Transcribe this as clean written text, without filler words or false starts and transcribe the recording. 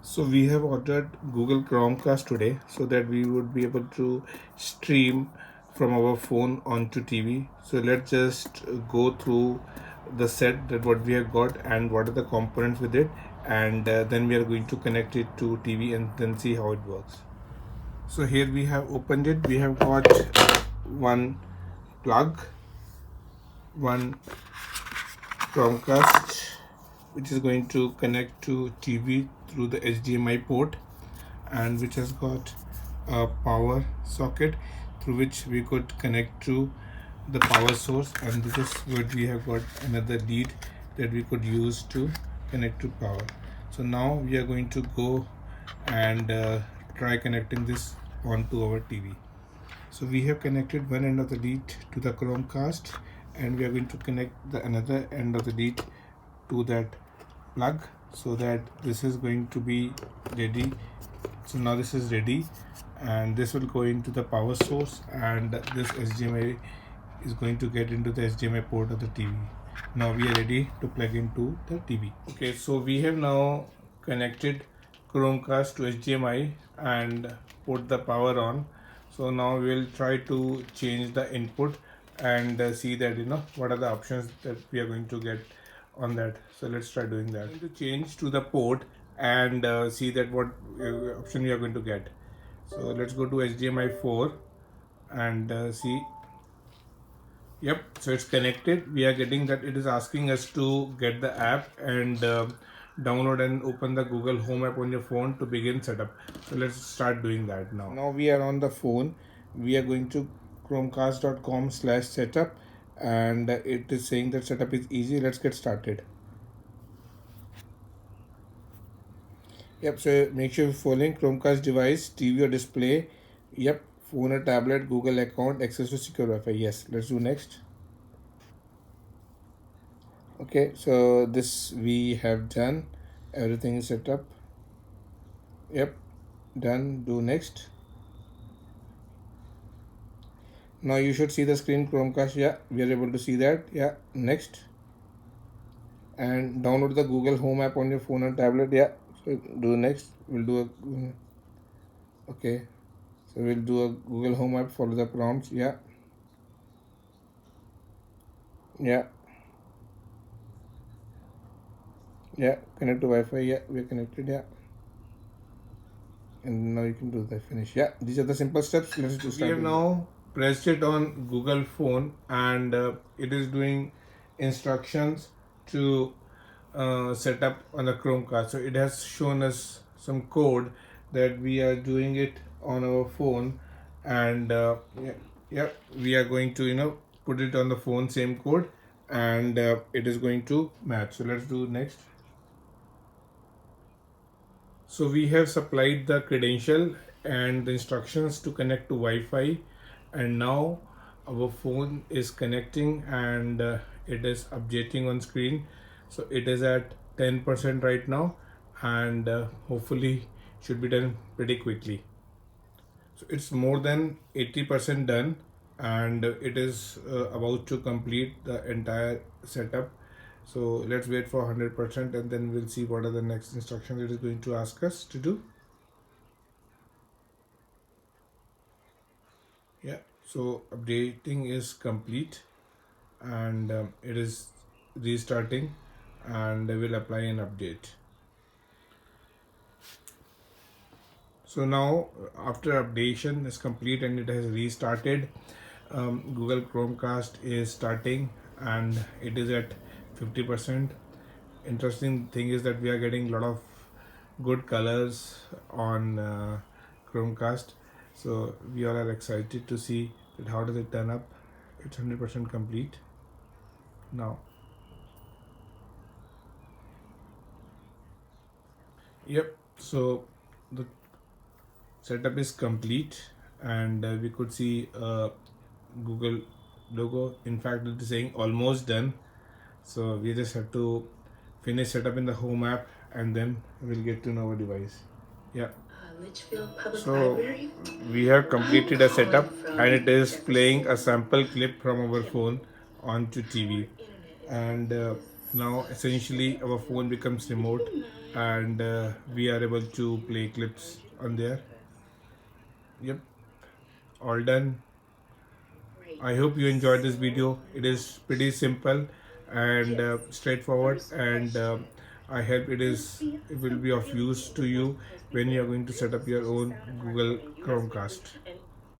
So we have ordered Google Chromecast today so that we would be able to stream from our phone onto TV. So let's just go through the set that what we have got and what are the components with it, and then we are going to connect it to TV and then see how it works. So here we have opened it. We have got one plug, one Chromecast which is going to connect to TV through the HDMI port, and which has got a power socket through which we could connect to the power source, and this is what we have got another lead that we could use to connect to power. So now we are going to go and try connecting this onto our TV. So we have connected one end of the lead to the Chromecast, and we are going to connect the another end of the lead to that plug, so that this is going to be ready. So now this is ready, and this will go into the power source, and this HDMI is going to get into the HDMI port of the TV. Now we are ready to plug into the TV. Okay, so we have now connected Chromecast to HDMI and put the power on. So now we'll try to change the input and see that what are the options that we are going to get on that. So let's try doing that. I'm going to change to the port and see that what option we are going to get. So let's go to HDMI 4 and see. Yep, so it's connected. We are getting that it is asking us to get the app and download and open the Google Home app on your phone to begin setup. So let's start doing that now. Now we are on the phone. We are going to chromecast.com/setup, and it is saying that setup is easy. Let's get started. Yep, so make sure you're following Chromecast device, TV or display. Yep, phone or tablet, Google account, access to secure Wi-Fi. Yes, let's do next. Okay, so this we have done. Everything is set up. Yep, done. Do next. Now you should see the screen Chromecast. Yeah, we are able to see that. Yeah, next. And download the Google Home app on your phone and tablet. Yeah, so do next. We'll do a okay. So we'll do a Google Home app. Follow the prompts. Yeah, yeah, yeah. Connect to Wi-Fi. Yeah, we're connected. Yeah. And now you can do the finish. Yeah, these are the simple steps. Let's do start. We have now pressed it on Google phone, and it is doing instructions to set up on the Chromecast. So it has shown us some code that we are doing it on our phone, and yeah, we are going to put it on the phone, same code, and it is going to match. So let's do next. So we have supplied the credential and the instructions to connect to Wi-Fi, and now our phone is connecting, and it is updating on screen. So it is at 10% right now, and hopefully should be done pretty quickly. So it's more than 80% done, and it is about to complete the entire setup. So let's wait for 100%, and then we'll see what are the next instructions it is going to ask us to do. Yeah, so updating is complete, and it is restarting, and I will apply an update. So now after updation is complete and it has restarted, Google Chromecast is starting, and it is at 50%. Interesting thing is that we are getting a lot of good colors on Chromecast, so we all are excited to see that how does it turn up. It's 100% complete now. Yep, so the setup is complete, and we could see Google logo. In fact, it is saying almost done, so we just have to finish setup in the home app, and then we'll get to know our device. Yeah, so we have completed a setup, and it is playing a sample clip from our phone onto TV, and Now essentially our phone becomes remote, and we are able to play clips on there. Yep, all done. I hope you enjoyed this video. It is pretty simple and straightforward, and I hope it will be of use to you when you are going to set up your own Google Chromecast.